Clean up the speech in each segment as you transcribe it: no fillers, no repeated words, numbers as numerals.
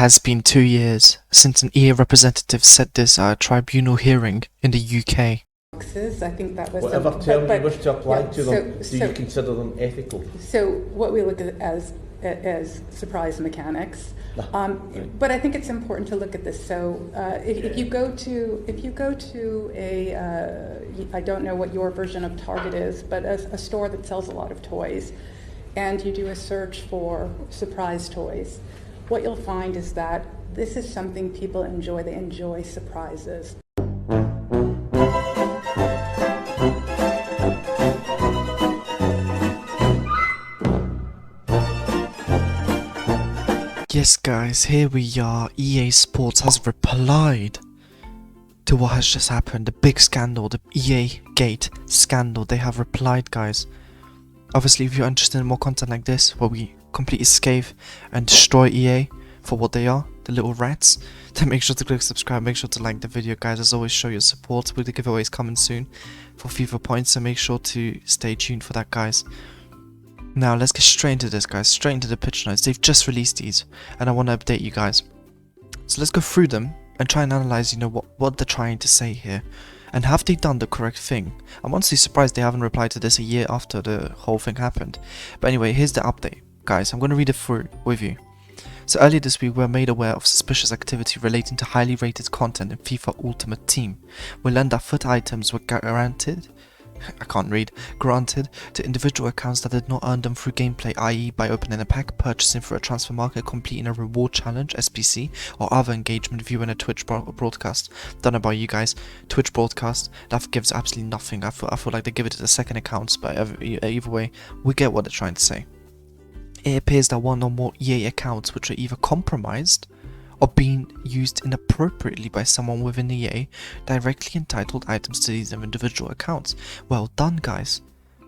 has been 2 years since an EA representative said this at a tribunal hearing in the UK. I think that was whatever term you wish to apply to them, do you consider them ethical? So what we look at as surprise mechanics, but I think it's important to look at this. So if you go to a I don't know what your version of Target is, but a store that sells a lot of toys, and you do a search for surprise toys, what you'll find is that this is something people enjoy. They enjoy surprises. Yes guys, here we are. EA Sports has replied to what has just happened, the big scandal, the EAGATE scandal. They have replied, guys. Obviously, if you're interested in more content like this, where we completely scathe and destroy EA for what they are, the little rats, then make sure to click subscribe, make sure to like the video, guys. As always, show your support with the giveaways coming soon for FIFA points, so make sure to stay tuned for that, guys. Now let's get straight into this, guys, straight into the pitch notes. They've just released these and I want to update you guys, so let's go through them and try and analyze, what they're trying to say here, and have they done the correct thing. I'm honestly surprised they haven't replied to this a year after the whole thing happened. But anyway, here's the update, guys. I'm going to read it through with you. So earlier this week, we were made aware of suspicious activity relating to highly rated content in FIFA Ultimate Team. We learned that foot items were granted to individual accounts that did not earn them through gameplay, i.e. by opening a pack, purchasing through a transfer market, completing a reward challenge, SPC, or other engagement, viewing a Twitch broadcast. Don't know about you guys, Twitch broadcast, that gives absolutely nothing. I feel like they give it to the second accounts, but either way, we get what they're trying to say. It appears that one or more EA accounts which are either compromised or being used inappropriately by someone within EA directly entitled items to these individual accounts. Well done, guys.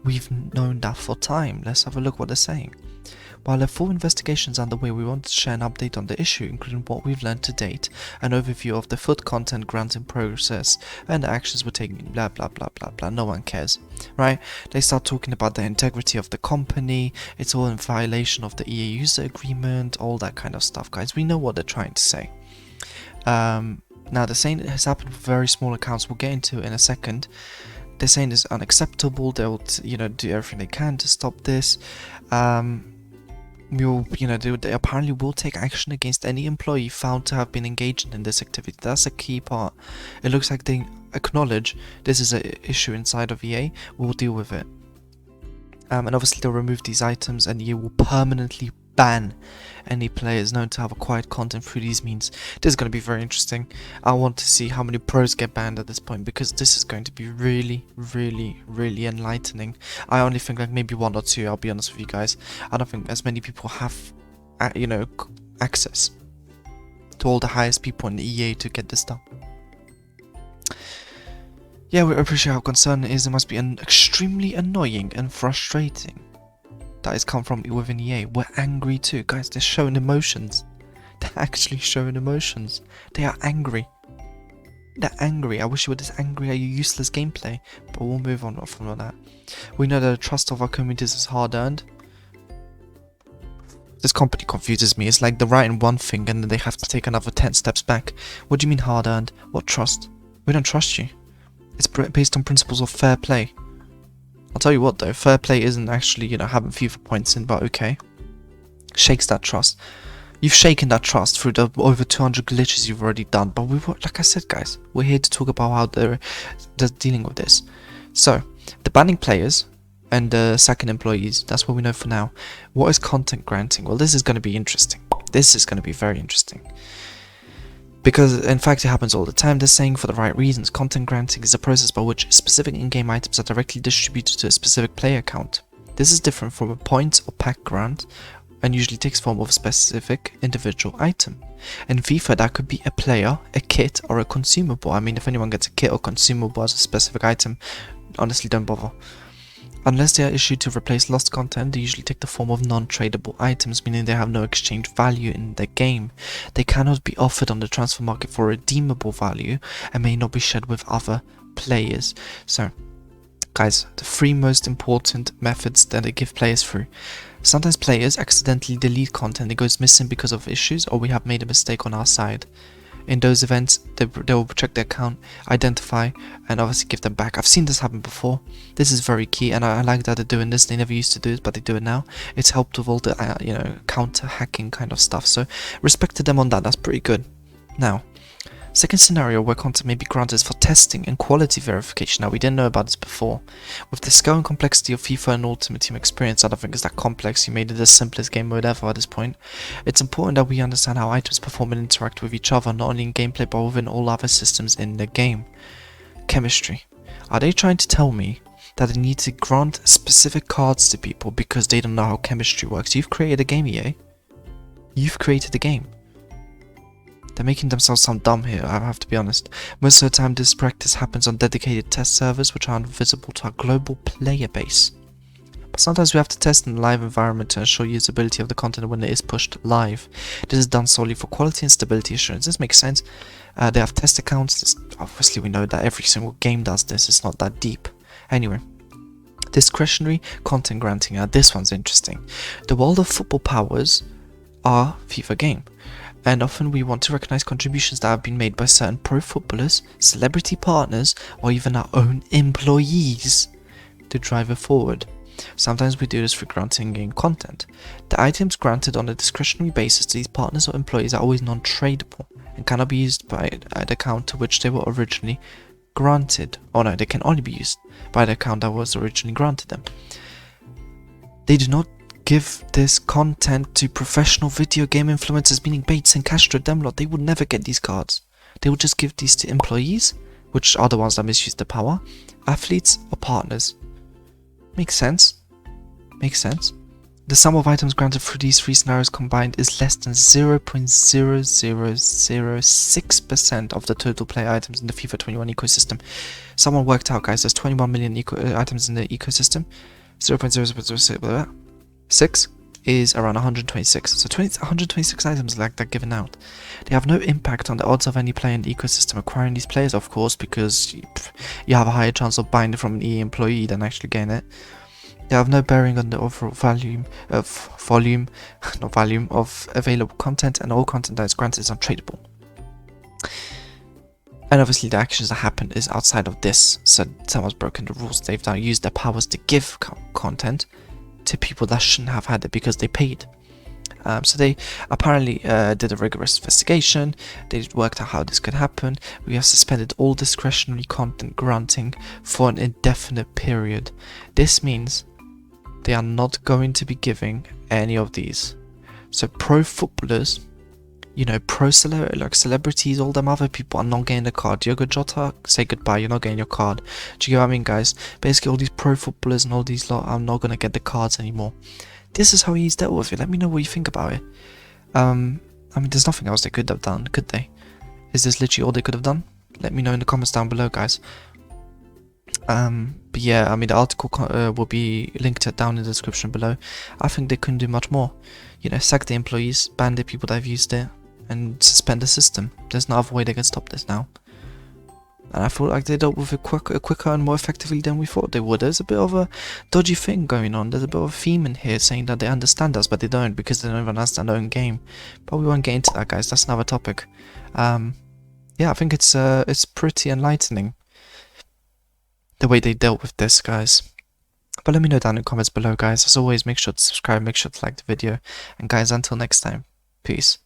We've known that for time. Let's have a look what they're saying. While a full investigation is underway, we want to share an update on the issue, including what we've learned to date, an overview of the foot content granting process, and the actions we're taking, blah blah blah blah blah. No one cares, right? They start talking about the integrity of the company, it's all in violation of the EA user agreement, all that kind of stuff, guys. We know what they're trying to say. Now they're saying it has happened with very small accounts, we'll get into it in a second. They're saying it's unacceptable, they'll do everything they can to stop this. They apparently will take action against any employee found to have been engaged in this activity. That's a key part. It looks like they acknowledge this is an issue inside of EA. We'll deal with it. And obviously they'll remove these items, and EA will permanently ban any players known to have acquired content through these means. This is going to be very interesting. I want to see how many pros get banned at this point, because this is going to be really, really, really enlightening. I only think like maybe 1 or 2, I'll be honest with you guys. I don't think as many people have access to all the highest people in the EA to get this done. Yeah, we appreciate how concerned it is. It must be extremely annoying and frustrating that has come from within EA. We're angry too, guys. They're showing emotions. They're actually showing emotions. They are angry. They're angry. I wish you were this angry at your useless gameplay, but we'll move on from that. We know that the trust of our communities is hard earned. This company confuses me. It's like they're writing one thing and then they have to take another 10 steps back. What do you mean hard earned? What trust? We don't trust you. It's based on principles of fair play. I'll tell you what though, fair play isn't actually, having FIFA points in, but okay. Shakes that trust. You've shaken that trust through the over 200 glitches you've already done, but like I said, guys, we're here to talk about how they're dealing with this. So, the banning players and the sacking employees, that's what we know for now. What is content granting? Well, this is going to be interesting. This is going to be very interesting. Because, in fact, it happens all the time. They're saying for the right reasons. Content granting is a process by which specific in-game items are directly distributed to a specific player account. This is different from a point or pack grant, and usually takes form of a specific individual item. In FIFA, that could be a player, a kit, or a consumable. I mean, if anyone gets a kit or consumable as a specific item, honestly, don't bother. Unless they are issued to replace lost content, they usually take the form of non-tradable items, meaning they have no exchange value in the game. They cannot be offered on the transfer market for redeemable value and may not be shared with other players. So, Guys, the 3 most important methods that they give players through. Sometimes players accidentally delete content that goes missing because of issues, or we have made a mistake on our side. In those events, they will check the account, identify, and obviously give them back. I've seen this happen before. This is very key, and I like that they're doing this. They never used to do it, but they do it now. It's helped with all the counter hacking kind of stuff. So respect to them on that. That's pretty good. Now, second scenario where content may be granted is for testing and quality verification. Now, we didn't know about this before. With the scale and complexity of FIFA and Ultimate Team experience, I don't think it's that complex. You made it the simplest game mode ever at this point. It's important that we understand how items perform and interact with each other, not only in gameplay but within all other systems in the game. Chemistry. Are they trying to tell me that they need to grant specific cards to people because they don't know how chemistry works? You've created a game, EA. You've created a game. They're making themselves sound dumb here, I have to be honest. Most of the time this practice happens on dedicated test servers which are invisible to our global player base. But sometimes we have to test in a live environment to ensure usability of the content when it is pushed live. This is done solely for quality and stability assurance. This makes sense. They have test accounts. Obviously we know that every single game does this, it's not that deep. Anyway. Discretionary content granting. Now this one's interesting. The world of football powers our FIFA game. And often we want to recognize contributions that have been made by certain pro footballers, celebrity partners, or even our own employees to drive it forward. Sometimes we do this through granting game content. The items granted on a discretionary basis to these partners or employees are always non-tradable and cannot be used by the account to which they were originally granted. Oh no, they can only be used by the account that was originally granted them. They do not give this content to professional video game influencers, meaning Bates and Castro Demlot. They would never get these cards. They would just give these to employees, which are the ones that misuse the power, athletes, or partners. Makes sense. Makes sense. The sum of items granted through these 3 scenarios combined is less than 0.0006% of the total player items in the FIFA 21 ecosystem. Someone worked out, guys, there's 21 million items in the ecosystem. 0.0006 is around 126. So 126 items like that given out. They have no impact on the odds of any player in the ecosystem acquiring these players, of course, because you have a higher chance of buying it from an EA employee than actually getting it. They have no bearing on the overall volume of available content, and all content that is granted is untradeable. And obviously the actions that happen is outside of this. So someone's broken the rules. They've now used their powers to give content to people that shouldn't have had it because they paid. So they apparently did a rigorous investigation. They worked out how this could happen. We have suspended all discretionary content granting for an indefinite period. This means they are not going to be giving any of these. So pro footballers, you know, like celebrities, all them other people are not getting the card. Diogo Jota, say goodbye, you're not getting your card. Do you get what I mean, guys? Basically all these pro footballers and all these lot are not going to get the cards anymore. This is how he's dealt with it. Let me know what you think about it. I mean, there's nothing else they could have done, could they? Is this literally all they could have done? Let me know in the comments down below, guys. But yeah, I mean, the article will be linked down in the description below. I think they couldn't do much more. You know, sack the employees, ban the people that have used it, and suspend the system. There's no other way they can stop this now. And I feel like they dealt with it quicker and more effectively than we thought they would. There's a bit of a dodgy thing going on. There's a bit of a theme in here saying that they understand us, but they don't because they don't even understand their own game. But we won't get into that, guys. That's another topic. Yeah, I think it's pretty enlightening the way they dealt with this, guys. But let me know down in the comments below, guys. As always, make sure to subscribe, make sure to like the video. And guys, until next time, peace.